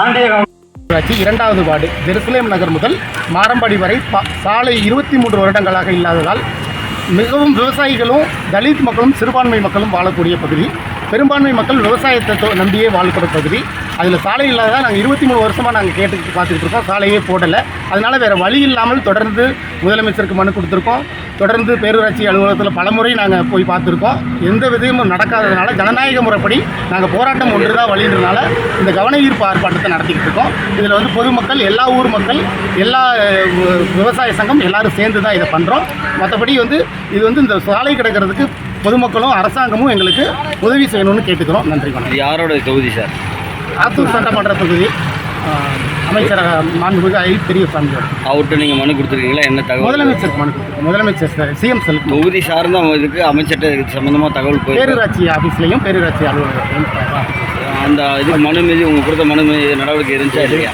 ஊராட்சி 2வது ward Jerusalem நகர் முதல் மாரம்பாடி வரை சாலை 23 வருடங்களாக இல்லாததால் மிகவும் விவசாயிகளும் தலித் மக்களும் சிறுபான்மை மக்களும் வாழக்கூடிய பகுதி. பெரும்பான்மை மக்கள் விவசாயத்தை நம்பியே வாழக்கூடிய பகுதி. அதில் சாலை இல்லாத நாங்கள் 23 வருஷமாக நாங்கள் பார்த்துக்கிட்டு இருக்கோம். சாலையே போடலை. அதனால் வேறு வழி இல்லாமல் தொடர்ந்து முதலமைச்சருக்கு மனு கொடுத்துருக்கோம். தொடர்ந்து பேரூராட்சி அலுவலகத்தில் பலமுறை நாங்கள் போய் பார்த்துருக்கோம். எந்த விதமும் நடக்காததுனால ஜனநாயக முறைப்படி நாங்கள் போராட்டம் ஒன்று தான் வழின்றதுனால இந்த கவன ஈர்ப்பு ஆர்ப்பாட்டத்தை நடத்திக்கிட்டு இருக்கோம். இதில் வந்து பொதுமக்கள், எல்லா ஊர் மக்கள், எல்லா விவசாய சங்கம் எல்லோரும் சேர்ந்து தான் இதை பண்ணுறோம். மற்றபடி வந்து இது வந்து இந்த சாலை கிடக்கிறதுக்கு பொதுமக்களும் அரசாங்கமும் எங்களுக்கு உதவி செய்யணும்னு கேட்டுக்கிறோம். நன்றி. வணக்கம். யாரோட தொகுதி சார்? ஆத்தூர் சட்டமன்ற தொகுதி அமைச்சர் மாண்புமிகு ஐ பெரியசாமி. அவர்கிட்ட நீங்கள் மனு கொடுத்துருக்கீங்களா? என்ன தகவல்? முதலமைச்சருக்கு மனு முதலமைச்சர் சிஎம் செல் தொகுதி சார்ந்த இதுக்கு அமைச்சர்கிட்ட சம்மந்தமாக தகவல் போய் பேரூராட்சி ஆஃபீஸ்லையும் பேரூராட்சி அலுவலகத்தையும் அந்த இதுக்கு மனு மீது உங்கள் கொடுத்த மனு மீது நடவடிக்கை இருந்துச்சா இல்லையா?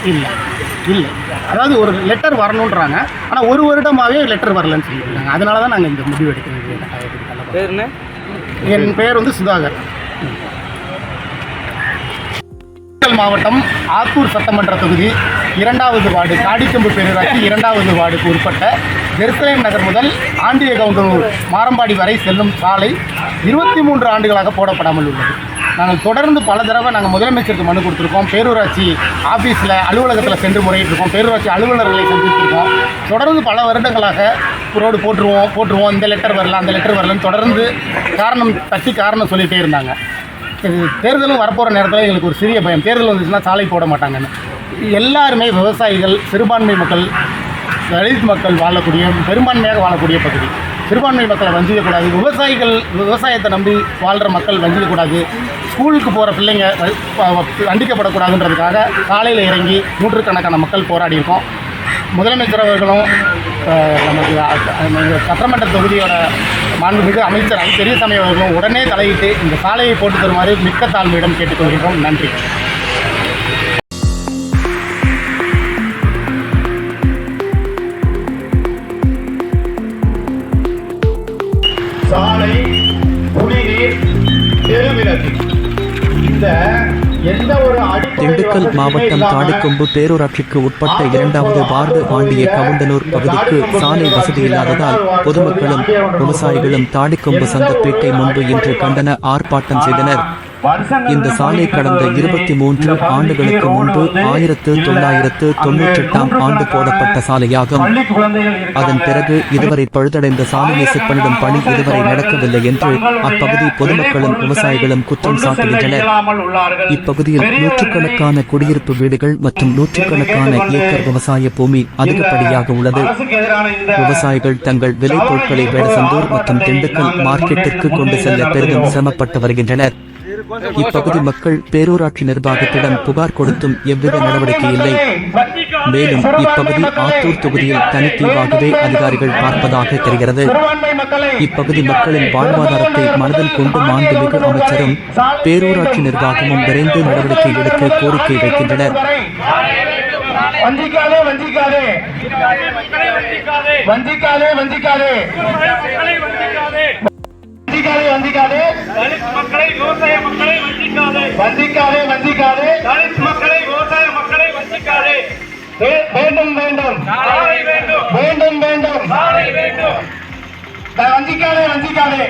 இல்லை. அதாவது ஒரு லெட்டர் வரணுன்றாங்க. ஆனால் ஒரு வருடமாகவே லெட்டர் வரலன்னு சொல்லியிருக்காங்க. அதனால தான் நாங்கள் இந்த முடிவு எடுக்கிறோம். என் பெயர் வந்து சுதாகர். மாவட்டம் ஆத்தூர் சட்டமன்ற தொகுதி 2வது வார்டு காடிக்கம்பு பேரூராட்சி 2வது வார்டுக்கு உட்பட்ட ஜெருசலேம் நகர் முதல் ஆண்டியகவுண்டனூர் மாரம்பாடி வரை செல்லும் சாலை 23 ஆண்டுகளாக போடப்படாமல் உள்ளது. நாங்கள் தொடர்ந்து பல தடவை நாங்கள் முதலமைச்சருக்கு மனு கொடுத்துருக்கோம். பேரூராட்சி ஆஃபீஸில் அலுவலகத்தில் சென்று முறையிட்டிருக்கோம். பேரூராட்சி அலுவலர்களை சந்தித்திருக்கோம். தொடர்ந்து பல வருடங்களாக ரோடு போட்டுருவோம் இந்த லெட்டர் வரல அந்த லெட்டர் வரலன்னு தொடர்ந்து காரணம் சொல்லிகிட்டே இருந்தாங்க. தேர்தலும் வரப்போகிற நேரத்தில் எங்களுக்கு ஒரு சிறிய பயம், தேர்தல் வந்துச்சுன்னா சாலை போட மாட்டாங்கன்னு. எல்லாருமே விவசாயிகள், சிறுபான்மை மக்கள், தலித் மக்கள் வாழக்கூடிய பெரும்பான்மையாக வாழக்கூடிய பகுதி. சிறுபான்மை மக்களை வஞ்சிக்கக்கூடாது. விவசாயத்தை நம்பி வாழ்கிற மக்கள் வஞ்சிக்கக்கூடாது. ஸ்கூலுக்கு போகிற பிள்ளைங்க வண்டிக்கப்படக்கூடாதுன்றதுக்காக சாலையில் இறங்கி நூற்றுக்கணக்கான மக்கள் போராடியிருக்கோம். முதலமைச்சர் அவர்களும் நமக்கு சட்டமன்ற தொகுதியோட மாண்புமிகு அமைச்சர் பெரியசாமி அவர்களும் உடனே தலையிட்டு இந்த சாலையை போட்டு தருமாறு மிக்க தாழ்மையிடம் கேட்டுக்கொள்கிறோம். நன்றி. சாலை, குடிநீர், தெருவிளக்கு இந்த திண்டுக்கல் மாவட்டம் தாடிக்கொம்பு பேரூராட்சிக்கு உட்பட்ட 2வது வார்டு ஆண்டிய கவுண்டனூர் பகுதிக்கு சாலை வசதி இல்லாததால் பொதுமக்களும் விவசாயிகளும் தாடிக்கொம்பு சந்தப்பேட்டை முன்பு இன்று கண்டன ஆர்ப்பாட்டம் செய்தனர். இந்த சாலை கடந்த 23 ஆண்டுகளுக்கு முன்பு 1998ஆம் ஆண்டு போடப்பட்ட சாலையாகும். அதன் பிறகு இதுவரை பழுதடைந்த சாலையை செப்பனிடும் பணி இதுவரை நடக்கவில்லை என்று அப்பகுதி பொதுமக்களும் விவசாயிகளும் குற்றம் சாட்டுகின்றனர். இப்பகுதியில் நூற்றுக்கணக்கான குடியிருப்பு வீடுகள் மற்றும் நூற்றுக்கணக்கான ஏக்கர் விவசாய பூமி அதிகப்படியாக உள்ளது. விவசாயிகள் தங்கள் விளைபொருட்களை வேடசந்தூர் மற்றும் திண்டுக்கல் மார்க்கெட்டிற்கு கொண்டு செல்ல பெரிதும் சிரமப்பட்டு வருகின்றனர். இப்பகுதி மக்கள் பேரூராட்சி நிர்வாகத்திடம் புகார் கொடுத்தும் எவ்வித நடவடிக்கை இல்லை. மேலும் இப்பகுதி ஆத்தூர் தொகுதியில் தனித்தீவாகவே அதிகாரிகள் பார்ப்பதாக தெரிகிறது. இப்பகுதி மக்களின் வாழ்வாதாரத்தை மனதில் கொண்டு மாண்புமிகு அமைச்சரும் பேரூராட்சி நிர்வாகமும் விரைந்து நடவடிக்கை எடுக்க கோரிக்கை வைக்கின்றனர். வந்திக்காதே தலித் மக்களை விவசாய மக்களை வஞ்சிக்காதே தலித் மக்களை விவசாய மக்களை வஞ்சிக்காதே. வேண்டும் வஞ்சிக்காதே